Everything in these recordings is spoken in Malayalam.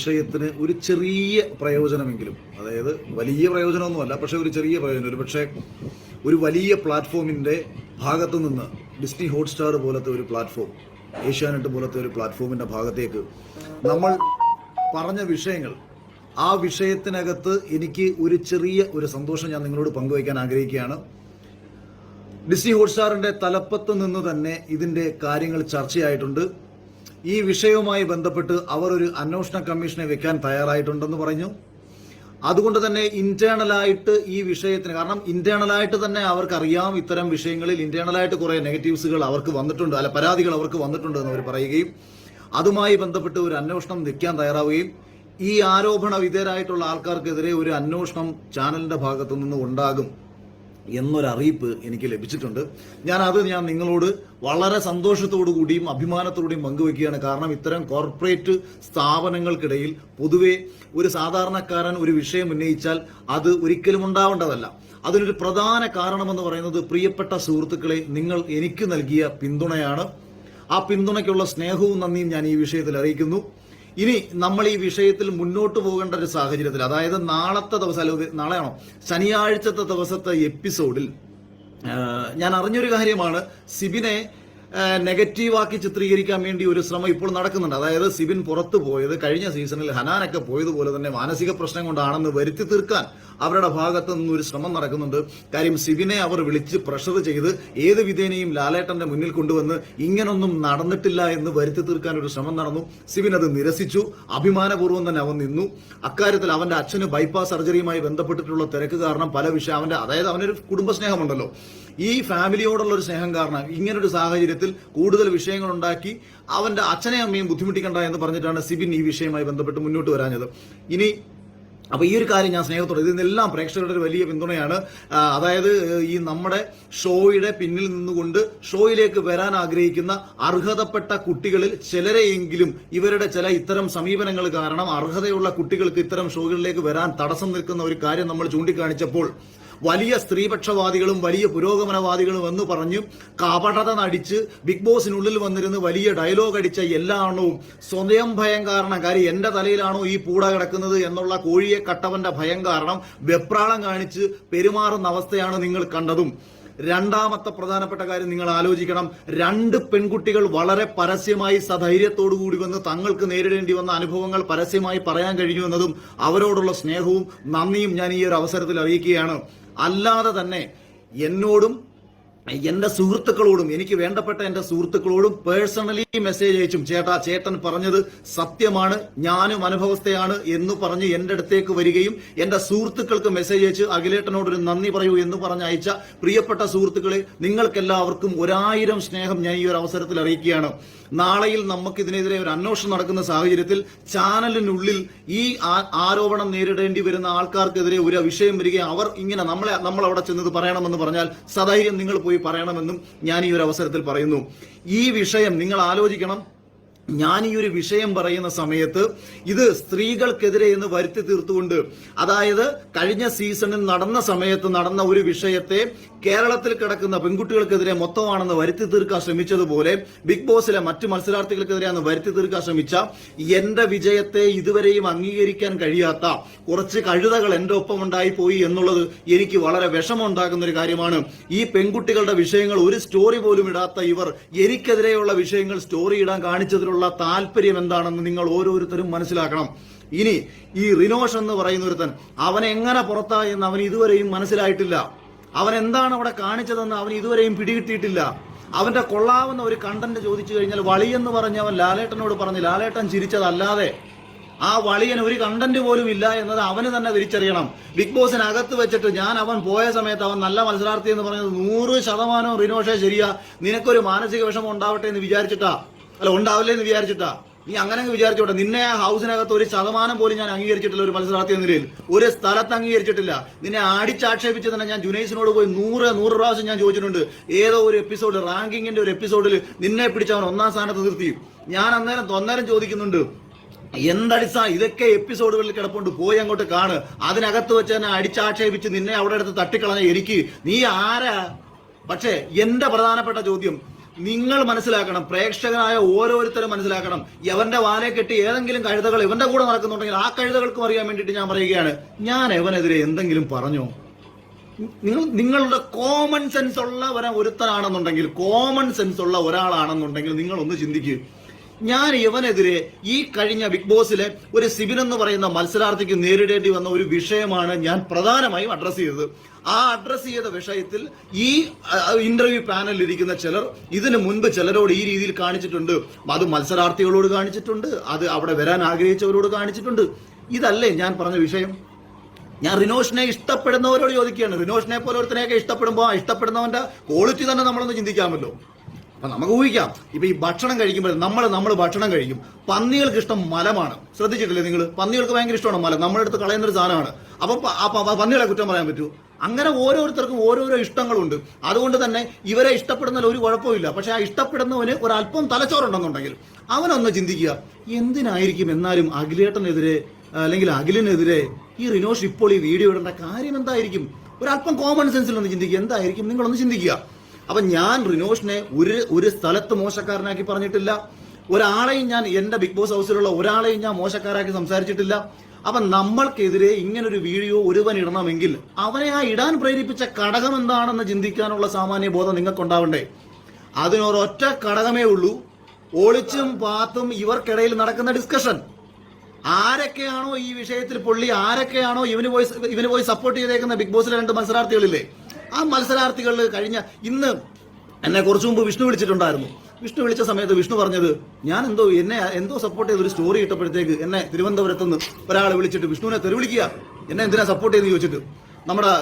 വിഷയത്തിന് ഒരു ചെറിയ പ്രയോജനമെങ്കിലും, അതായത് വലിയ പ്രയോജനമൊന്നുമല്ല, പക്ഷെ ഒരു ചെറിയ പ്രയോജനം, ഒരു പക്ഷേ ഒരു വലിയ പ്ലാറ്റ്ഫോമിൻ്റെ ഭാഗത്തു നിന്ന് ഡിസ്നി ഹോട്ട്സ്റ്റാർ പോലത്തെ ഒരു പ്ലാറ്റ്ഫോം, ഏഷ്യാനെറ്റ് പോലത്തെ ഒരു പ്ലാറ്റ്ഫോമിൻ്റെ ഭാഗത്തേക്ക് നമ്മൾ പറഞ്ഞ വിഷയങ്ങൾ, ആ വിഷയത്തിനകത്ത് എനിക്ക് ഒരു ചെറിയ ഒരു സന്തോഷം ഞാൻ നിങ്ങളോട് പങ്കുവയ്ക്കാൻ ആഗ്രഹിക്കുകയാണ്. ഡിസ്നി ഹോട്ട്സ്റ്റാറിൻ്റെ തലപ്പത്ത് നിന്ന് തന്നെ ഇതിൻ്റെ കാര്യങ്ങൾ ചർച്ചയായിട്ടുണ്ട്. ഈ വിഷയവുമായി ബന്ധപ്പെട്ട് അവർ ഒരു അന്വേഷണ കമ്മീഷനെ വെക്കാൻ തയ്യാറായിട്ടുണ്ടെന്ന് പറഞ്ഞു. അതുകൊണ്ട് തന്നെ ഇന്റേണലായിട്ട് ഈ വിഷയത്തിന്, കാരണം ഇന്റേണലായിട്ട് തന്നെ അവർക്കറിയാം ഇത്തരം വിഷയങ്ങളിൽ ഇന്റേണലായിട്ട് കുറെ നെഗറ്റീവ്സുകൾ അവർക്ക് വന്നിട്ടുണ്ട്, അല്ല പരാതികൾ അവർക്ക് വന്നിട്ടുണ്ട് എന്ന് അവർ പറയുകയും അതുമായി ബന്ധപ്പെട്ട് ഒരു അന്വേഷണം വെക്കാൻ തയ്യാറാവുകയും ഈ ആരോപണ വിധേയരായിട്ടുള്ള ആൾക്കാർക്കെതിരെ ഒരു അന്വേഷണം ചാനലിന്റെ ഭാഗത്തു നിന്ന് ഉണ്ടാകും എന്നൊരറിയിപ്പ് എനിക്ക് ലഭിച്ചിട്ടുണ്ട്. ഞാൻ നിങ്ങളോട് വളരെ സന്തോഷത്തോടു കൂടിയും അഭിമാനത്തോടെയും പങ്കുവെക്കുകയാണ്. കാരണം ഇത്തരം കോർപ്പറേറ്റ് സ്ഥാപനങ്ങൾക്കിടയിൽ പൊതുവെ ഒരു സാധാരണക്കാരൻ ഒരു വിഷയം ഉന്നയിച്ചാൽ അത് ഒരിക്കലും ഉണ്ടാവേണ്ടതല്ല. അതിനൊരു പ്രധാന കാരണമെന്ന് പറയുന്നത് പ്രിയപ്പെട്ട സുഹൃത്തുക്കളെ, നിങ്ങൾ എനിക്ക് നൽകിയ പിന്തുണയാണ്. ആ പിന്തുണയ്ക്കുള്ള സ്നേഹവും നന്ദിയും ഞാൻ ഈ വിഷയത്തിൽ അറിയിക്കുന്നു. ഇനി നമ്മൾ ഈ വിഷയത്തിൽ മുന്നോട്ട് പോകേണ്ട ഒരു സാഹചര്യത്തിൽ, അതായത് നാളത്തെ ദിവസം, അല്ലെങ്കിൽ നാളെയാണോ ശനിയാഴ്ചത്തെ ദിവസത്തെ എപ്പിസോഡിൽ ഞാൻ അറിഞ്ഞൊരു കാര്യമാണ്, സിബിനെ നെഗറ്റീവാക്കി ചിത്രീകരിക്കാൻ വേണ്ടി ഒരു ശ്രമം ഇപ്പോൾ നടക്കുന്നുണ്ട്. അതായത് സിബിൻ പുറത്തു പോയത് കഴിഞ്ഞ സീസണിൽ ഹനാനൊക്കെ പോയതുപോലെ തന്നെ മാനസിക പ്രശ്നം കൊണ്ടാണെന്ന് വരുത്തി തീർക്കാൻ അവരുടെ ഭാഗത്ത് നിന്നൊരു ശ്രമം നടക്കുന്നുണ്ട്. കാര്യം സിബിനെ അവർ വിളിച്ച് പ്രഷർ ചെയ്ത് ഏത് വിധേനയും ലാലേട്ടന്റെ മുന്നിൽ കൊണ്ടുവന്ന് ഇങ്ങനൊന്നും നടന്നിട്ടില്ല എന്ന് വരുത്തി തീർക്കാൻ ഒരു ശ്രമം നടന്നു. സിബിൻ അത് നിരസിച്ചു. അഭിമാനപൂർവ്വം തന്നെ അവൻ നിന്നു. അക്കാര്യത്തിൽ അവന്റെ അച്ഛന് ബൈപ്പാസ് സർജറിയുമായി ബന്ധപ്പെട്ടിട്ടുള്ള തിരക്ക് കാരണം പല വിഷയം അതായത് അവനൊരു കുടുംബസ്നേഹമുണ്ടല്ലോ, ഈ ഫാമിലിയോടുള്ള ഒരു സ്നേഹം കാരണം ഇങ്ങനൊരു സാഹചര്യത്തിൽ കൂടുതൽ വിഷയങ്ങൾ ഉണ്ടാക്കി അവന്റെ അച്ഛനെയും അമ്മയും ബുദ്ധിമുട്ടിക്കണ്ട എന്ന് പറഞ്ഞിട്ടാണ് സിബിൻ ഈ വിഷയവുമായി ബന്ധപ്പെട്ട് മുന്നോട്ട് വരാഞ്ഞത്. അപ്പൊ ഈ ഒരു കാര്യം ഞാൻ സ്നേഹത്തോടെ, ഇതിനെല്ലാം പ്രേക്ഷകരുടെ ഒരു വലിയ പിന്തുണയാണ്. അതായത് ഈ നമ്മുടെ ഷോയുടെ പിന്നിൽ നിന്നുകൊണ്ട് ഷോയിലേക്ക് വരാൻ ആഗ്രഹിക്കുന്ന അർഹതപ്പെട്ട കുട്ടികളിൽ ചിലരെയെങ്കിലും ഇവരുടെ ചില ഇത്തരം സമീപനങ്ങൾ കാരണം അർഹതയുള്ള കുട്ടികൾക്ക് ഇത്തരം ഷോകളിലേക്ക് വരാൻ തടസ്സം നിൽക്കുന്ന ഒരു കാര്യം നമ്മൾ ചൂണ്ടിക്കാണിച്ചപ്പോൾ വലിയ സ്ത്രീപക്ഷവാദികളും വലിയ പുരോഗമനവാദികളും എന്ന് പറഞ്ഞു കപടത നടിച്ച് ബിഗ് ബോസിനുള്ളിൽ വന്നിരുന്ന് വലിയ ഡയലോഗ് അടിച്ച എല്ലാ എണ്ണവും സ്വയം ഭയം കാരണം, കാര്യം എന്റെ തലയിലാണോ ഈ പൂട കിടക്കുന്നത് എന്നുള്ള കോഴിയെ കട്ടവന്റെ ഭയം കാരണം വെപ്രാളം കാണിച്ച് പെരുമാറുന്ന അവസ്ഥയാണ് നിങ്ങൾ കണ്ടതും. രണ്ടാമത്തെ പ്രധാനപ്പെട്ട കാര്യം നിങ്ങൾ ആലോചിക്കണം, രണ്ട് പെൺകുട്ടികൾ വളരെ പരസ്യമായി സധൈര്യത്തോടു കൂടി വന്ന് തങ്ങൾക്ക് നേരിടേണ്ടി വന്ന അനുഭവങ്ങൾ പരസ്യമായി പറയാൻ കഴിഞ്ഞു എന്നതും അവരോടുള്ള സ്നേഹവും നന്ദിയും ഞാൻ ഈ ഒരു അവസരത്തിൽ അറിയിക്കുകയാണ്. അല്ലാതെ തന്നെ എന്നോടും എന്റെ സുഹൃത്തുക്കളോടും, എനിക്ക് വേണ്ടപ്പെട്ട എന്റെ സുഹൃത്തുക്കളോടും പേഴ്സണലി മെസ്സേജ് അയച്ചും ചേട്ടൻ പറഞ്ഞത് സത്യമാണ്, ഞാനും അനുഭവസ്ഥയാണ് എന്ന് പറഞ്ഞ് എന്റെ അടുത്തേക്ക് വരികയും എന്റെ സുഹൃത്തുക്കൾക്ക് മെസ്സേജ് അയച്ച് അഖിലേട്ടനോടൊരു നന്ദി പറയൂ എന്ന് പറഞ്ഞ് അയച്ച പ്രിയപ്പെട്ട സുഹൃത്തുക്കളെ, നിങ്ങൾക്കെല്ലാവർക്കും 1000 സ്നേഹം ഞാൻ ഈ ഒരു അവസരത്തിൽ അറിയിക്കുകയാണ്. നാളെയിൽ നമുക്ക് ഇതിനെതിരെ ഒരു അന്വേഷണം നടക്കുന്ന സാഹചര്യത്തിൽ ചാനലിനുള്ളിൽ ഈ ആരോപണം നേരിടേണ്ടി വരുന്ന ആൾക്കാർക്കെതിരെ ഒരു വിഷയം വരികയും അവർ ഇങ്ങനെ നമ്മൾ അവിടെ ചെന്നത് പറയണമെന്ന് പറഞ്ഞാൽ സധൈര്യം നിങ്ങൾ പോയി പറയണമെന്നും ഞാൻ ഈ ഒരു അവസരത്തിൽ പറയുന്നു. ഈ വിഷയം നിങ്ങൾ ആലോചിക്കണം. ഞാൻ ഈ ഒരു വിഷയം പറയുന്ന സമയത്ത് ഇത് സ്ത്രീകൾക്കെതിരെ എന്ന് വരുത്തി തീർത്തുകൊണ്ട്, അതായത് കഴിഞ്ഞ സീസണിൽ നടന്ന സമയത്ത് നടന്ന ഒരു വിഷയത്തെ കേരളത്തിൽ കിടക്കുന്ന പെൺകുട്ടികൾക്കെതിരെ മൊത്തമാണെന്ന് വരുത്തി തീർക്കാൻ ശ്രമിച്ചതുപോലെ ബിഗ് ബോസിലെ മറ്റു മത്സരാർത്ഥികൾക്കെതിരെയാണ് വരുത്തി തീർക്കാൻ ശ്രമിച്ച എന്റെ വിജയത്തെ ഇതുവരെയും അംഗീകരിക്കാൻ കഴിയാത്ത കുറച്ച് കഴുതകൾ എന്റെ ഒപ്പം ഉണ്ടായി പോയി എന്നുള്ളത് എനിക്ക് വളരെ വിഷമമുണ്ടാക്കുന്ന ഒരു കാര്യമാണ്. ഈ പെൺകുട്ടികളുടെ വിഷയങ്ങൾ ഒരു സ്റ്റോറി പോലും ഇടാത്ത ഇവർ എനിക്കെതിരെയുള്ള വിഷയങ്ങൾ സ്റ്റോറി ഇടാൻ കാണിച്ചതിലുള്ള താല്പര്യം എന്താണെന്ന് നിങ്ങൾ ഓരോരുത്തരും മനസ്സിലാക്കണം. ഇനി ഈ റിനോഷ് എന്ന് പറയുന്ന ഒരുത്തൻ, അവൻ എങ്ങനെ പുറത്തായി എന്ന് അവൻ ഇതുവരെയും മനസ്സിലായിട്ടില്ല. അവൻ എന്താണ് അവിടെ കാണിച്ചതെന്ന് അവൻ ഇതുവരെയും പിടികിട്ടിയിട്ടില്ല. അവന്റെ കൊള്ളാവുന്ന ഒരു കണ്ടന്റ് ചോദിച്ചു കഴിഞ്ഞാൽ വളിയെന്ന് പറഞ്ഞ് അവൻ ലാലേട്ടനോട് പറഞ്ഞ് ലാലേട്ടൻ ചിരിച്ചതല്ലാതെ ആ വളിയന് ഒരു കണ്ടന്റ് പോലും ഇല്ല എന്നത് അവന് തന്നെ തിരിച്ചറിയണം. ബിഗ് ബോസിനകത്ത് വെച്ചിട്ട് അവൻ പോയ സമയത്ത് അവൻ നല്ല മത്സരാർത്ഥി എന്ന് പറഞ്ഞത് 100% റിനോഷേ ശരിയാ, നിനക്കൊരു മാനസിക വിഷമം ഉണ്ടാവട്ടെ എന്ന് വിചാരിച്ചിട്ടാ, അല്ല ഉണ്ടാവില്ലേ എന്ന് വിചാരിച്ചിട്ടാ, നീ അങ്ങനെ വിചാരിച്ചോട്ടെ. നിന്നെ ആ ഹൗസിനകത്ത് 1% പോലും ഞാൻ അംഗീകരിച്ചിട്ടില്ല. ഒരു മത്സരാർത്ഥി എന്ന നിലയിൽ ഒരു സ്ഥലത്ത് അംഗീകരിച്ചിട്ടില്ല. നിന്നെ അടിച്ചാക്ഷേപിച്ച് തന്നെ ഞാൻ ജുനൈസിനോട് പോയി 100 പ്രാവശ്യം ഞാൻ ചോദിച്ചിട്ടുണ്ട്. ഏതോ ഒരു എപ്പിസോഡ്, റാങ്കിങ്ങിന്റെ ഒരു എപ്പിസോഡിൽ നിന്നെ പിടിച്ചവൻ 1ാം സ്ഥാനത്ത് നിർത്തി. ഞാൻ അന്നേരം ചോദിക്കുന്നുണ്ട്, എന്തടിച്ചാ ഇതൊക്കെ എപ്പിസോഡുകളിൽ കിടപ്പുണ്ട്, പോയി അങ്ങോട്ട് കാണ്. അതിനകത്ത് വെച്ച് തന്നെ അടിച്ചാക്ഷേപിച്ച് നിന്നെ അവിടെ അടുത്ത് തട്ടിക്കളഞ്ഞ എനിക്ക് നീ ആരാ? പക്ഷേ എന്റെ പ്രധാനപ്പെട്ട ചോദ്യം, നിങ്ങൾ മനസ്സിലാക്കണം, പ്രേക്ഷകനായ ഓരോരുത്തരും മനസ്സിലാക്കണം. എവന്റെ വാലെ കെട്ടി ഏതെങ്കിലും കഴുതകൾ ഇവന്റെ കൂടെ നടക്കുന്നുണ്ടെങ്കിൽ ആ കഴുതകൾക്കും അറിയാൻ വേണ്ടിയിട്ട് ഞാൻ പറയുകയാണ്, ഞാൻ എവനെതിരെ എന്തെങ്കിലും പറഞ്ഞോ? നിങ്ങളുടെ കോമൺ സെൻസ് ഉള്ള ഒരുത്തനാണെന്നുണ്ടെങ്കിൽ, കോമൺ സെൻസ് ഉള്ള ഒരാളാണെന്നുണ്ടെങ്കിൽ നിങ്ങളൊന്ന് ചിന്തിക്കുക. ഞാൻ ഇവനെതിരെ ഈ കഴിഞ്ഞ ബിഗ് ബോസിലെ ഒരു സിബിൻ എന്ന് പറയുന്ന മത്സരാർത്ഥിക്ക് നേരിടേണ്ടി വന്ന ഒരു വിഷയമാണ് ഞാൻ പ്രധാനമായും അഡ്രസ് ചെയ്തത്. ആ അഡ്രസ് ചെയ്ത വിഷയത്തിൽ ഈ ഇന്റർവ്യൂ പാനലിൽ ഇരിക്കുന്ന ചിലർ ഇതിനു മുൻപ് ചിലരോട് ഈ രീതിയിൽ കാണിച്ചിട്ടുണ്ട്. അത് മത്സരാർത്ഥികളോട് കാണിച്ചിട്ടുണ്ട്, അത് അവിടെ വരാൻ ആഗ്രഹിച്ചവരോട് കാണിച്ചിട്ടുണ്ട്. ഇതല്ലേ ഞാൻ പറഞ്ഞ വിഷയം? ഞാൻ റിനോഷിനെ ഇഷ്ടപ്പെടുന്നവരോട് ചോദിക്കുകയാണ്. റിനോഷിനെ പോലെ ഒരുത്തനെയൊക്കെ ഇഷ്ടപ്പെടുമ്പോൾ ആ ഇഷ്ടപ്പെടുന്നവന്റെ ക്വാളിറ്റി തന്നെ നമ്മളൊന്ന് ചിന്തിക്കാമല്ലോ. അപ്പൊ നമുക്ക് ഊഹിക്കാം. ഇപ്പൊ ഈ ഭക്ഷണം കഴിക്കുമ്പോൾ നമ്മൾ ഭക്ഷണം കഴിക്കും. പന്നികൾക്ക് ഇഷ്ടം മലമാണ്. ശ്രദ്ധിച്ചിട്ടില്ലേ നിങ്ങൾ? പന്നികൾക്ക് ഭയങ്കര ഇഷ്ടമാണ് മലം. നമ്മുടെ അടുത്ത് കളയുന്നൊരു സാധനമാണ്. അപ്പൊ പന്നികളെ കുറ്റം പറയാൻ പറ്റൂ? അങ്ങനെ ഓരോരുത്തർക്കും ഓരോരോ ഇഷ്ടങ്ങളുണ്ട്. അതുകൊണ്ട് തന്നെ ഇവരെ ഇഷ്ടപ്പെടുന്നതിൽ ഒരു കുഴപ്പമില്ല. പക്ഷെ ആ ഇഷ്ടപ്പെടുന്നവന് ഒരല്പം തലച്ചോറുണ്ടെന്നുണ്ടെങ്കിൽ അവനൊന്ന് ചിന്തിക്കുക, എന്തിനായിരിക്കും എന്നാലും അഖിലേട്ടനെതിരെ അല്ലെങ്കിൽ അഖിലിനെതിരെ ഈ റിനോഷ് ഇപ്പോൾ ഈ വീഡിയോ ഇടേണ്ട കാര്യം എന്തായിരിക്കും? ഒരല്പം കോമൺ സെൻസിൽ ഒന്ന് ചിന്തിക്കുക, എന്തായിരിക്കും? നിങ്ങളൊന്ന് ചിന്തിക്കുക. അപ്പൊ ഞാൻ റിനോഷിനെ ഒരു സ്ഥലത്ത് മോശക്കാരനാക്കി പറഞ്ഞിട്ടില്ല. ഒരാളെയും ഞാൻ എന്റെ ബിഗ് ബോസ് ഹൗസിലുള്ള ഒരാളെയും ഞാൻ മോശക്കാരാക്കി സംസാരിച്ചിട്ടില്ല. അപ്പൊ നമ്മൾക്കെതിരെ ഇങ്ങനൊരു വീഡിയോ ഒരുവൻ ഇടണമെങ്കിൽ അവനെ ആ ഇടാൻ പ്രേരിപ്പിച്ച ഘടകം എന്താണെന്ന് ചിന്തിക്കാനുള്ള സാമാന്യ ബോധം നിങ്ങൾക്കുണ്ടാവണ്ടേ? അതിനൊരൊറ്റ ഘടകമേ ഉള്ളൂ, ഒളിച്ചും പാത്തും ഇവർക്കിടയിൽ നടക്കുന്ന ഡിസ്കഷൻ. ആരൊക്കെയാണോ ഈ വിഷയത്തിൽ പൊള്ളി, ആരൊക്കെയാണോ ഇവന് പോയി സപ്പോർട്ട് ചെയ്തേക്കുന്ന ബിഗ് ബോസിലെ 2 മത്സരാർത്ഥികളില്ലേ, ആ മത്സരാർത്ഥികൾ ഇന്ന് എന്നെ കുറച്ചു മുമ്പ് വിഷ്ണു വിളിച്ചിട്ടുണ്ടായിരുന്നു. വിഷ്ണു വിളിച്ച സമയത്ത് വിഷ്ണു പറഞ്ഞത്, ഞാൻ എന്നെ സപ്പോർട്ട് ചെയ്ത് ഒരു സ്റ്റോറി ഇട്ടപ്പോഴത്തേക്ക് എന്നെ തിരുവനന്തപുരത്തുനിന്ന് ഒരാൾ വിളിച്ചിട്ട് വിഷ്ണുവിനെ തെരുവിളിക്കുക, എന്നെ എന്തിനാ സപ്പോർട്ട് ചെയ്തെന്ന് ചോദിച്ചിട്ട് നമ്മുടെ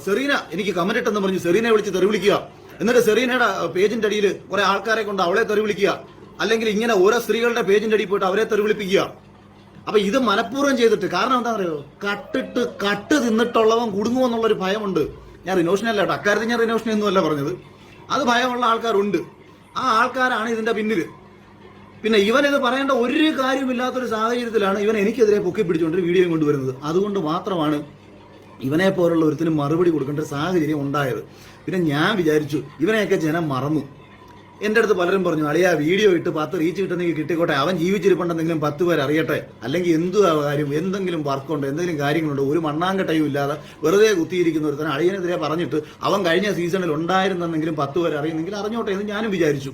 സെറീന എനിക്ക് കമന്റ് ഇട്ടെന്ന് പറഞ്ഞ് സെറീനെ വിളിച്ച് തെരുവിളിക്കുക. എന്നിട്ട് സെറീനയുടെ പേജിന്റെ അടിയിൽ കുറെ ആൾക്കാരെ കൊണ്ട് അവളെ തെരുവിളിക്കുക. അല്ലെങ്കിൽ ഇങ്ങനെ ഓരോ സ്ത്രീകളുടെ പേജിന്റെ അടിയിൽ പോയിട്ട് അവരെ തെരുവിളിപ്പിക്കുക. അപ്പൊ ഇത് മനഃപൂർവ്വം ചെയ്തിട്ട്, കാരണം എന്താ പറയുക, കട്ട് തിന്നിട്ടുള്ളവൻ കുടുങ്ങുമെന്നുള്ളൊരു ഭയമുണ്ട്. ഞാൻ റിനോഷിനെ അല്ല കേട്ടോ, അക്കാര്യത്തിൽ ഞാൻ റിനോഷിനെ ഒന്നുമല്ല പറഞ്ഞത്. അത് ഭയമുള്ള ആൾക്കാരുണ്ട്. ആ ആൾക്കാരാണ് ഇതിന്റെ പിന്നിൽ. പിന്നെ ഇവനിത് പറയേണ്ട ഒരു കാര്യമില്ലാത്തൊരു സാഹചര്യത്തിലാണ് ഇവൻ എനിക്കെതിരെ പൊക്കി പിടിച്ചുകൊണ്ട് വീഡിയോ കൊണ്ടുവരുന്നത്. അതുകൊണ്ട് മാത്രമാണ് ഇവനെ പോലുള്ള ഒരുത്തിനും മറുപടി കൊടുക്കേണ്ട ഒരു സാഹചര്യം ഉണ്ടായത്. പിന്നെ ഞാൻ വിചാരിച്ചു ഇവനെയൊക്കെ ജനം മറന്നു. എൻ്റെ അടുത്ത് പലരും പറഞ്ഞു, അളിയാ വീഡിയോ ഇട്ട് 10 റീച്ച് കിട്ടുന്നെങ്കിൽ കിട്ടിക്കോട്ടെ, അവൻ ജീവിച്ചിരിപ്പുണ്ടെന്നെങ്കിലും 10 പേർ അറിയട്ടെ, അല്ലെങ്കിൽ എന്തു കാര്യം, എന്തെങ്കിലും വർക്കുണ്ടോ, എന്തെങ്കിലും കാര്യങ്ങളുണ്ടോ, ഒരു മണ്ണാങ്കട്ടയും ഇല്ലാതെ വെറുതെ കുത്തിയിരിക്കുന്ന ഒരുത്തന്നെ അളിയനെതിരെ പറഞ്ഞിട്ട് അവൻ കഴിഞ്ഞ സീസണിൽ ഉണ്ടായിരുന്നെങ്കിലും 10 പേർ അറിയുന്നെങ്കിൽ അറിഞ്ഞോട്ടെ എന്ന് ഞാനും വിചാരിച്ചു.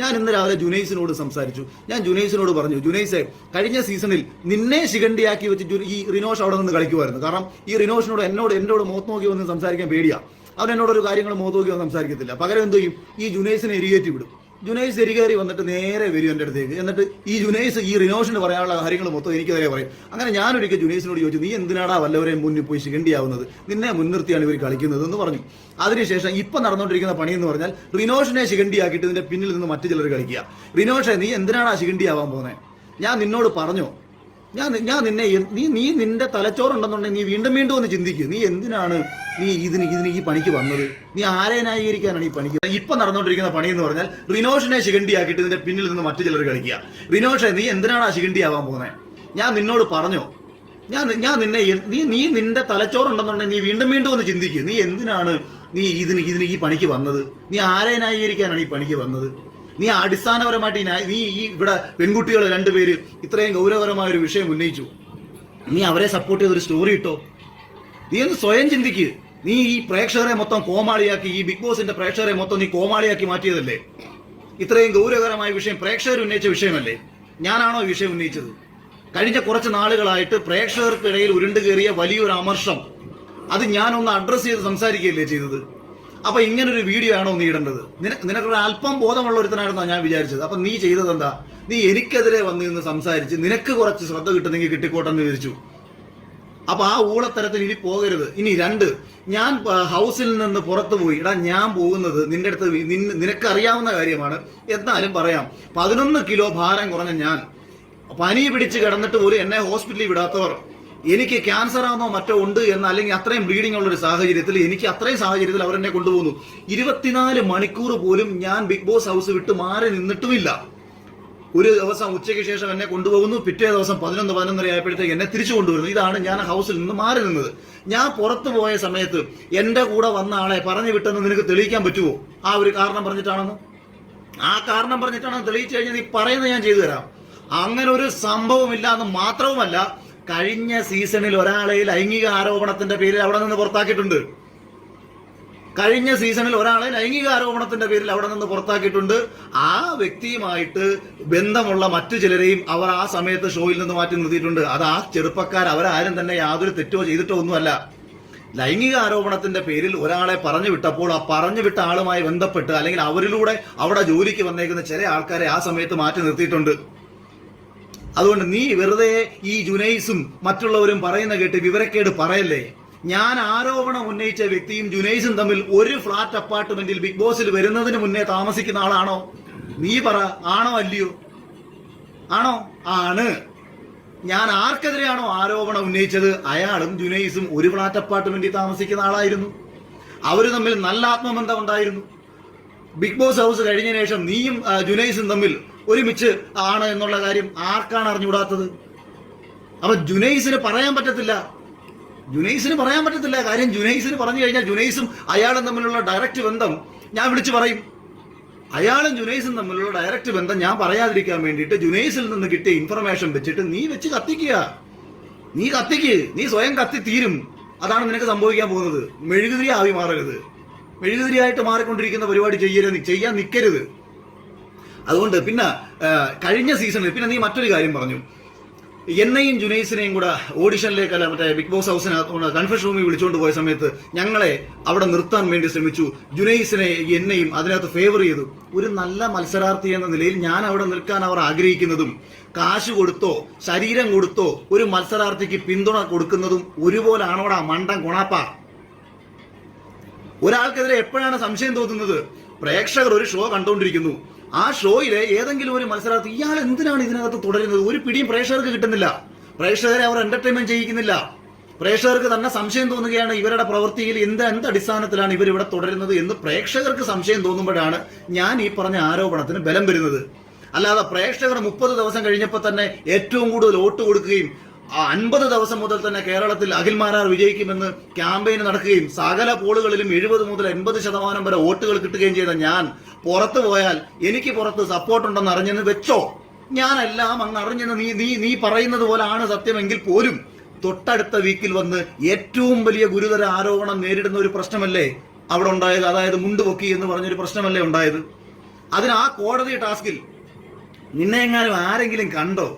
ഞാൻ ഇന്ന് രാവിലെ ജുനൈസിനോട് സംസാരിച്ചു. ഞാൻ ജുനൈസിനോട് പറഞ്ഞു, ജുനൈസെ, കഴിഞ്ഞ സീസണിൽ നിന്നെ ശിഖണ്ഡിയാക്കി വെച്ച് ഈ റിനോഷ് അവിടെ നിന്ന് കളിക്കുമായിരുന്നു. കാരണം ഈ റിനോഷിനോട് എന്നോട് മുഖത്ത് നോക്കി വന്ന് സംസാരിക്കാൻ പേടിയാണ്. അവൻ എന്നോടൊരു കാര്യങ്ങൾ മുഖത്ത് നോക്കി വന്ന് സംസാരിക്കത്തില്ല. പകരം എന്ത് ചെയ്യും, ഈ ജുനൈസിനെ എരികേറ്റി വിടും. ജുനൈസ് എരികേറി വന്നിട്ട് നേരെ വരും എൻ്റെ അടുത്തേക്ക്. എന്നിട്ട് ഈ ജുനൈസ് ഈ റിനോഷിന് പറയാനുള്ള കാര്യങ്ങൾ മൊത്തം എനിക്കെതിരെ പറയും. അങ്ങനെ ഞാനൊരിക്കൽ ജുനൈസിനോട് ചോദിച്ചു, നീ എന്തിനാടാ വല്ലവരെയും മുന്നിൽ പോയി ശിഖണ്ഡിയാവുന്നത്? നിന്നെ മുൻനിർത്തിയാണ് ഇവർ കളിക്കുന്നത് എന്ന് പറഞ്ഞു. അതിനുശേഷം ഇപ്പം നടന്നുകൊണ്ടിരിക്കുന്ന പണി എന്ന് പറഞ്ഞാൽ റിനോഷിനെ ശിഖണ്ഡിയാക്കിയിട്ട് ഇതിന്റെ പിന്നിൽ നിന്ന് മറ്റു ചിലർ കളിക്കുക. റിനോഷെ, നീ എന്തിനാടാ ശിഖണ്ഡിയാവാൻ പോകുന്നത്? ഞാൻ നിന്നോട് പറഞ്ഞോ? ഞാൻ നിന്റെ തലച്ചോറുണ്ടെന്നുണ്ടെങ്കിൽ നീ വീണ്ടും ഒന്ന് ചിന്തിക്കുക. നീ എന്തിനാണ് ഇതിന് ഈ പണിക്ക് വന്നത്? നീ ആരെ ന്യായീകരിക്കാനാണ് ഈ പണിക്ക്? ഇപ്പൊ നടന്നുകൊണ്ടിരിക്കുന്ന പണി എന്ന് പറഞ്ഞാൽ റിനോഷിനെ ശിഖണ്ഡിയാക്കിയിട്ട് ഇതിന്റെ പിന്നിൽ നിന്ന് മറ്റു ചിലർ കളിക്കുക. റിനോഷെ, നീ എന്തിനാണ് ശിഖണ്ഡിയാവാൻ പോകുന്നത്? ഞാൻ നിന്നോട് പറഞ്ഞോ? നിന്റെ തലച്ചോറുണ്ടെന്നുണ്ടെങ്കിൽ നീ വീണ്ടും ഒന്ന് ചിന്തിക്കുക. നീ എന്തിനാണ് ഇതിന് ഈ പണിക്ക് വന്നത്? നീ ആരെ ന്യായീകരിക്കാനാണ് ഈ പണിക്ക് വന്നത്? നീ അടിസ്ഥാനപരമായിട്ട് നീ ഇവിടെ പെൺകുട്ടികൾ 2 പേര് ഇത്രയും ഗൗരവകരമായ ഒരു വിഷയം ഉന്നയിച്ചു, നീ അവരെ സപ്പോർട്ട് ചെയ്തൊരു സ്റ്റോറി ഇട്ടോ? നീ ഒന്ന് സ്വയം ചിന്തിക്കുക. നീ ഈ പ്രേക്ഷകരെ മൊത്തം കോമാളിയാക്കി, ഈ ബിഗ് ബോസിന്റെ പ്രേക്ഷകരെ മൊത്തം നീ കോമാളിയാക്കി മാറ്റിയതല്ലേ? ഇത്രയും ഗൗരവകരമായ വിഷയം പ്രേക്ഷകർ ഉന്നയിച്ച വിഷയമല്ലേ? ഞാനാണോ ഈ വിഷയം ഉന്നയിച്ചത്? കഴിഞ്ഞ കുറച്ച് നാളുകളായിട്ട് പ്രേക്ഷകർക്കിടയിൽ ഉരുണ്ടു കയറിയ വലിയൊരു അമർഷം, അത് ഞാനൊന്ന് അഡ്രസ് ചെയ്ത് സംസാരിക്കുകയല്ലേ ചെയ്തത്. അപ്പൊ ഇങ്ങനൊരു വീഡിയോ ആണോ നീ ഇടേണ്ടത്? നിനക്കൊരു അല്പം ബോധമുള്ള ഒരുത്തനായിരുന്നോ ഞാൻ വിചാരിച്ചത്? അപ്പൊ നീ ചെയ്തത് എന്താ? നീ എനിക്കെതിരെ വന്ന് നിന്ന് സംസാരിച്ച് നിനക്ക് കുറച്ച് ശ്രദ്ധ കിട്ടുന്നെങ്കിൽ കിട്ടിക്കോട്ടെന്ന് വിചാരിച്ചു. അപ്പൊ ആ ഊളത്തരത്തിൽ ഇനി പോകരുത്. ഇനി 2, ഞാൻ ഹൗസിൽ നിന്ന് പുറത്തു പോയി. ഞാൻ പോകുന്നത് നിന്റെ അടുത്ത് നിനക്കറിയാവുന്ന കാര്യമാണ്, എന്നാലും പറയാം. 11 കിലോ ഭാരം കുറഞ്ഞ ഞാൻ, പനി പിടിച്ച് കിടന്നിട്ട് പോലും എന്നെ ഹോസ്പിറ്റലിൽ വിടാത്തവർ, എനിക്ക് ക്യാൻസർ ആണോ മറ്റോ ഉണ്ട് എന്ന്, അല്ലെങ്കിൽ അത്രയും ബ്ലീഡിംഗ് ഉള്ള ഒരു സാഹചര്യത്തിൽ, എനിക്ക് അത്രയും സാഹചര്യത്തിൽ അവരെന്നെ കൊണ്ടുപോകുന്നു. 24 മണിക്കൂർ പോലും ഞാൻ ബിഗ് ബോസ് ഹൗസ് വിട്ട് മാറി നിന്നിട്ടുമില്ല. ഒരു ദിവസം ഉച്ചയ്ക്ക് ശേഷം എന്നെ കൊണ്ടുപോകുന്നു, പിറ്റേ ദിവസം 11-11:30 ആയപ്പോഴത്തേക്ക് എന്നെ തിരിച്ചു കൊണ്ടുവരുന്നു. ഇതാണ് ഞാൻ ഹൗസിൽ നിന്ന് മാറി നിന്നത്. ഞാൻ പുറത്തു പോയ സമയത്ത് എന്റെ കൂടെ വന്ന ആളെ പറഞ്ഞു വിട്ടെന്ന് നിനക്ക് തെളിയിക്കാൻ പറ്റുമോ? ആ ഒരു കാരണം പറഞ്ഞിട്ടാണെന്ന് ആ കാരണം പറഞ്ഞിട്ടാണ് തെളിയിച്ചു കഴിഞ്ഞാൽ നീ പറയുന്നത് ഞാൻ ചെയ്തു തരാം. അങ്ങനെ ഒരു സംഭവമില്ല എന്ന് മാത്രവുമല്ല, കഴിഞ്ഞ സീസണിൽ ഒരാളെ ലൈംഗിക ആരോപണത്തിന്റെ പേരിൽ അവിടെ നിന്ന് പുറത്താക്കിയിട്ടുണ്ട്. കഴിഞ്ഞ സീസണിൽ ഒരാളെ ലൈംഗിക ആരോപണത്തിന്റെ പേരിൽ അവിടെ നിന്ന് പുറത്താക്കിയിട്ടുണ്ട്. ആ വ്യക്തിയുമായിട്ട് ബന്ധമുള്ള മറ്റു ചിലരെയും അവർ ആ സമയത്ത് ഷോയിൽ നിന്ന് മാറ്റി നിർത്തിയിട്ടുണ്ട്. അത് ആ ചെറുപ്പക്കാർ അവരാരും തന്നെ യാതൊരു തെറ്റോ ചെയ്തിട്ടോ ഒന്നുമല്ല. ലൈംഗിക ആരോപണത്തിന്റെ പേരിൽ ഒരാളെ പറഞ്ഞു വിട്ടപ്പോൾ ആ പറഞ്ഞു വിട്ട ആളുമായി ബന്ധപ്പെട്ട് അല്ലെങ്കിൽ അവരിലൂടെ അവിടെ ജോലിക്ക് വന്നേക്കുന്ന ചില ആൾക്കാരെ ആ സമയത്ത് മാറ്റി നിർത്തിയിട്ടുണ്ട്. അതുകൊണ്ട് നീ വെറുതെ ഈ ജുനൈസും മറ്റുള്ളവരും പറയുന്ന കേട്ട് വിവരക്കേട് പറയല്ലേ. ഞാൻ ആരോപണം ഉന്നയിച്ച വ്യക്തിയും ജുനൈസും തമ്മിൽ ഒരു ഫ്ലാറ്റ് അപ്പാർട്ട്മെന്റിൽ ബിഗ് ബോസിൽ വരുന്നതിന് മുന്നേ താമസിക്കുന്ന ആളാണോ? നീ പറ, ആണോ അല്ലയോ? ആണോ? ആണ്. ഞാൻ ആർക്കെതിരെയാണോ ആരോപണം ഉന്നയിച്ചത് അയാളും ജുനൈസും ഒരു ഫ്ലാറ്റ് അപ്പാർട്ട്മെന്റിൽ താമസിക്കുന്ന ആളായിരുന്നു. അവര് തമ്മിൽ നല്ല ആത്മബന്ധം ഉണ്ടായിരുന്നു. ബിഗ് ബോസ് ഹൗസ് കഴിഞ്ഞ ശേഷം നീയും ജുനൈസും തമ്മിൽ ഒരുമിച്ച് ആണ് എന്നുള്ള കാര്യം ആർക്കാണ് അറിഞ്ഞുകൂടാത്തത്? അപ്പൊ ജുനൈസിന് പറയാൻ പറ്റത്തില്ല. കാര്യം ജുനൈസിന് പറഞ്ഞു കഴിഞ്ഞാൽ ജുനൈസും അയാളും തമ്മിലുള്ള ഡയറക്റ്റ് ബന്ധം ഞാൻ വിളിച്ചു പറയും. അയാളും ജുനൈസും തമ്മിലുള്ള ഡയറക്റ്റ് ബന്ധം ഞാൻ പറയാതിരിക്കാൻ വേണ്ടിയിട്ട് ജുനൈസിൽ നിന്ന് കിട്ടിയ ഇൻഫർമേഷൻ വെച്ചിട്ട് നീ വെച്ച് കത്തിക്കുക. നീ സ്വയം കത്തി തീരും. അതാണ് നിനക്ക് സംഭവിക്കാൻ പോകുന്നത്. മെഴുകുതിരി ആവി മാറരുത്. മെഴുകുതിരിയായിട്ട് മാറിക്കൊണ്ടിരിക്കുന്ന പരിപാടി ചെയ്യാൻ നിൽക്കരുത്. അതുകൊണ്ട് പിന്നെ കഴിഞ്ഞ സീസണിൽ പിന്നെ നീ മറ്റൊരു കാര്യം പറഞ്ഞു. എന്നെയും ജുനൈസിനെയും കൂടെ ഓഡിഷനിലേക്കല്ല മറ്റേ ബിഗ് ബോസ് ഹൗസിനകത്ത് കൺഫെഷൻ റൂമിൽ വിളിച്ചുകൊണ്ട് പോയ സമയത്ത് ഞങ്ങളെ അവിടെ നിർത്താൻ വേണ്ടി ശ്രമിച്ചു. ജുനൈസിനെ എന്നെയും അതിനകത്ത് ഫേവർ ചെയ്തു. ഒരു നല്ല മത്സരാർത്ഥി എന്ന നിലയിൽ ഞാൻ അവിടെ നിൽക്കാൻ അവർ ആഗ്രഹിക്കുന്നതും കാശ് കൊടുത്തോ ശരീരം കൊടുത്തോ ഒരു മത്സരാർത്ഥിക്ക് പിന്തുണ കൊടുക്കുന്നതും ഒരുപോലാണോടാ മണ്ടൻ ഗുണാപ്പ? ഒരാൾക്കെതിരെ എപ്പോഴാണ് സംശയം തോന്നുന്നത്? പ്രേക്ഷകർ ഒരു ഷോ കണ്ടുകൊണ്ടിരിക്കുന്നു. ആ ഷോയിലെ ഏതെങ്കിലും ഒരു മത്സരാർത്ഥി ഇയാൾ എന്തിനാണ് ഇതിനകത്ത് തുടരുന്നത്? ഒരു പിടിയും പ്രേക്ഷകർക്ക് കിട്ടുന്നില്ല. പ്രേക്ഷകരെ അവർ എന്റർടൈൻമെന്റ് ചെയ്യിക്കുന്നില്ല. പ്രേക്ഷകർക്ക് തന്നെ സംശയം തോന്നുകയാണ് ഇവരുടെ പ്രവൃത്തിയിൽ എന്ത് അടിസ്ഥാനത്തിലാണ് ഇവർ ഇവിടെ തുടരുന്നത് എന്ന് പ്രേക്ഷകർക്ക് സംശയം തോന്നുമ്പോഴാണ് ഞാൻ ഈ പറഞ്ഞ ആരോപണത്തിന് ബലം വരുന്നത്. അല്ലാതെ പ്രേക്ഷകർ 30 ദിവസം കഴിഞ്ഞപ്പോൾ തന്നെ ഏറ്റവും കൂടുതൽ വോട്ട് കൊടുക്കുകയും 50 ദിവസം മുതൽ തന്നെ കേരളത്തിൽ അഖിൽമാരാർ വിജയിക്കുമെന്ന് ക്യാമ്പയിൻ നടക്കുകയും സകല പോളുകളിലും 70 മുതൽ 80% വരെ വോട്ടുകൾ കിട്ടുകയും ചെയ്ത ഞാൻ പുറത്തു പോയാൽ എനിക്ക് പുറത്ത് സപ്പോർട്ട് ഉണ്ടെന്ന് അറിഞ്ഞെന്ന് വെച്ചോ. ഞാനെല്ലാം അങ്ങ് അറിഞ്ഞെന്ന് നീ പറയുന്നത് പോലാണ് സത്യമെങ്കിൽ പോലും തൊട്ടടുത്ത വീക്കിൽ വന്ന് ഏറ്റവും വലിയ ഗുരുതര ആരോപണം നേരിടുന്ന ഒരു പ്രശ്നമല്ലേ അവിടെ ഉണ്ടായത്? അതായത് മുണ്ടുപൊക്കി എന്ന് പറഞ്ഞൊരു പ്രശ്നമല്ലേ ഉണ്ടായത്? അതിന് ആ കോടതി ടാസ്കിൽ നിന്നെ എങ്ങാനും ആരെങ്കിലും കണ്ടോ?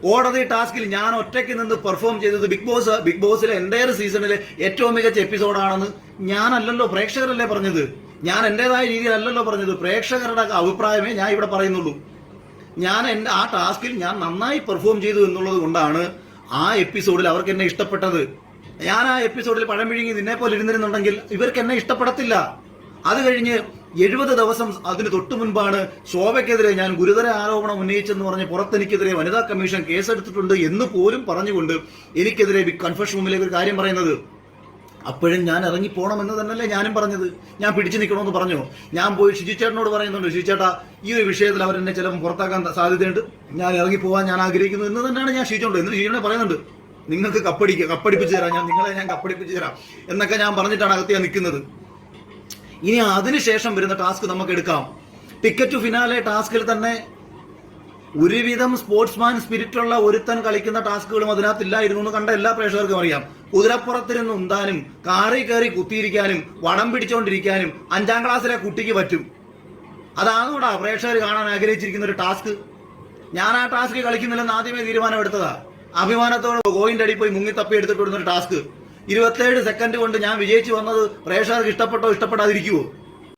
കോടതി ടാസ്കിൽ ഞാൻ ഒറ്റയ്ക്ക് നിന്ന് പെർഫോം ചെയ്തത് ബിഗ് ബോസിലെ എൻ്റയർ സീസണിലെ ഏറ്റവും മികച്ച എപ്പിസോഡാണെന്ന് ഞാനല്ലല്ലോ, പ്രേക്ഷകരല്ലേ പറഞ്ഞത്. ഞാൻ എൻ്റെതായ രീതിയിലല്ലല്ലോ പറഞ്ഞത്. പ്രേക്ഷകരുടെ അഭിപ്രായമേ ഞാൻ ഇവിടെ പറയുന്നുള്ളൂ. ഞാൻ ആ ടാസ്കിൽ ഞാൻ നന്നായി പെർഫോം ചെയ്തു എന്നുള്ളത് കൊണ്ടാണ് ആ എപ്പിസോഡിൽ അവർക്ക് എന്നെ ഇഷ്ടപ്പെട്ടത്. ഞാൻ ആ എപ്പിസോഡിൽ പഴം വിഴുങ്ങി നിന്നെ പോലെ ഇരുന്നിരുന്നുണ്ടെങ്കിൽ ഇവർക്ക് എന്നെ ഇഷ്ടപ്പെടത്തില്ല. അത് കഴിഞ്ഞ് 70 ദിവസം അതിന് തൊട്ടു മുൻപാണ് ശോഭയ്ക്കെതിരെ ഞാൻ ഗുരുതര ആരോപണം ഉന്നയിച്ചെന്ന് പറഞ്ഞ് പുറത്തെനിക്കെതിരെ വനിതാ കമ്മീഷൻ കേസെടുത്തിട്ടുണ്ട് എന്ന് പോലും പറഞ്ഞുകൊണ്ട് എനിക്കെതിരെ ബിഗ് കൺഫെഷൻ റൂമിലേക്ക് ഒരു കാര്യം പറയുന്നത്. അപ്പോഴും ഞാൻ ഇറങ്ങിപ്പോണമെന്ന് തന്നെയല്ലേ ഞാനും പറഞ്ഞത്. ഞാൻ പിടിച്ചു നിൽക്കണമെന്ന് പറഞ്ഞു. ഞാൻ പോയി ഷിജു ചേട്ടനോട് പറയുന്നുണ്ട്, ഷിജു ചേട്ടാ ഈ ഒരു വിഷയത്തിൽ അവരെന്നെ ചിലപ്പോൾ പുറത്താക്കാൻ സാധ്യതയുണ്ട്, ഞാൻ ഇറങ്ങിപ്പോകാൻ ഞാൻ ആഗ്രഹിക്കുന്നു എന്ന് തന്നെയാണ് ഞാൻ ഷിജുണ്ട്. എന്നിട്ട് ഷിജുവിനെ പറയുന്നുണ്ട്, നിങ്ങൾക്ക് കപ്പടിപ്പിച്ചു തരാം, ഞാൻ കപ്പടിപ്പിച്ചു തരാം എന്നൊക്കെ ഞാൻ പറഞ്ഞിട്ടാണ് അകത്ത് ഞാൻ നിൽക്കുന്നത്. ഇനി അതിനുശേഷം വരുന്ന ടാസ്ക് നമുക്ക് എടുക്കാം. ടിക്കറ്റ് ടു ഫിനാലെ ടാസ്കിൽ തന്നെ ഒരുവിധം സ്പോർട്സ്മാൻ സ്പിരിറ്റുള്ള ഒരുത്തൻ കളിക്കുന്ന ടാസ്കുകളും അതിനകത്തില്ലായിരുന്നു എന്ന് കണ്ട എല്ലാ പ്രേക്ഷകർക്കും അറിയാം. കുതിരപ്പുറത്തിരുന്ന് ഉന്താനും കാറി കയറി കുത്തിയിരിക്കാനും വടം പിടിച്ചോണ്ടിരിക്കാനും 5ാം ക്ലാസ്സിലെ കുട്ടിക്ക് പറ്റും. അതാണോടാ പ്രേക്ഷകർ കാണാൻ ആഗ്രഹിച്ചിരിക്കുന്ന ഒരു ടാസ്ക്? ഞാൻ ആ ടാസ്ക് കളിക്കുന്നില്ലെന്ന് ആദ്യമേ തീരുമാനമെടുത്തതാ. അഭിമാനത്തോടെ ഗോയിന്റെ അടി പോയി മുങ്ങി തപ്പി എടുത്തിട്ട് വിടുന്ന ഒരു ടാസ്ക് 27 സെക്കൻഡ് കൊണ്ട് ഞാൻ വിജയിച്ചു വന്നത് പ്രേക്ഷകർക്ക് ഇഷ്ടപ്പെട്ടോ ഇഷ്ടപ്പെടാതിരിക്കുവോ?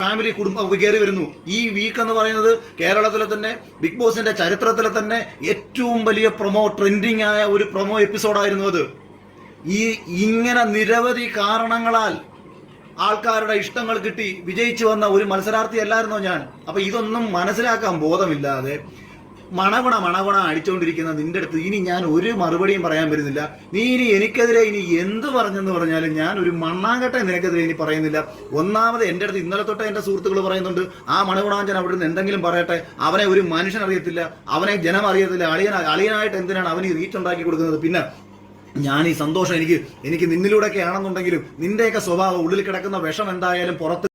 ഫാമിലി കുടുംബം കയറി വരുന്നു. ഈ വീക്ക് എന്ന് പറയുന്നത് കേരളത്തിലെ തന്നെ ബിഗ് ബോസിന്റെ ചരിത്രത്തിലെ തന്നെ ഏറ്റവും വലിയ ട്രെൻഡിങ് ആയ ഒരു പ്രൊമോ എപ്പിസോഡായിരുന്നു അത്. ഇങ്ങനെ നിരവധി കാരണങ്ങളാൽ ആൾക്കാരുടെ ഇഷ്ടങ്ങൾ കിട്ടി വിജയിച്ചു വന്ന ഒരു മത്സരാർത്ഥി അല്ലായിരുന്നോ ഞാൻ? അപ്പൊ ഇതൊന്നും മനസ്സിലാക്കാൻ ബോധമില്ലാതെ മണകുണ അടിച്ചുകൊണ്ടിരിക്കുന്ന നിന്റെ അടുത്ത് ഇനി ഞാൻ ഒരു മറുപടിയും പറയാൻ വരുന്നില്ല. നീ ഇനി എനിക്കെതിരെ ഇനി എന്ത് പറഞ്ഞെന്ന് പറഞ്ഞാലും ഞാൻ ഒരു മണ്ണാങ്കട്ടെ നിനക്കെതിരെ ഇനി പറയുന്നില്ല. ഒന്നാമത് എൻ്റെ അടുത്ത് ഇന്നലെ തൊട്ട് എൻ്റെ സുഹൃത്തുക്കൾ പറയുന്നുണ്ട്, ആ മണകുണാഞ്ചൻ അവിടെ നിന്ന് എന്തെങ്കിലും പറയട്ടെ, അവനെ ഒരു മനുഷ്യൻ അറിയത്തില്ല, അവനെ ജനം അറിയത്തില്ല, അളിയനായിട്ട് എന്തിനാണ് അവന് ഈ റീച്ച് ഉണ്ടാക്കി കൊടുക്കുന്നത്? പിന്നെ ഞാൻ ഈ സന്തോഷം എനിക്ക് നിന്നിലൂടെയൊക്കെ ആണെന്നുണ്ടെങ്കിലും നിന്റെയൊക്കെ സ്വഭാവം ഉള്ളിൽ കിടക്കുന്ന വിഷം എന്തായാലും പുറത്ത്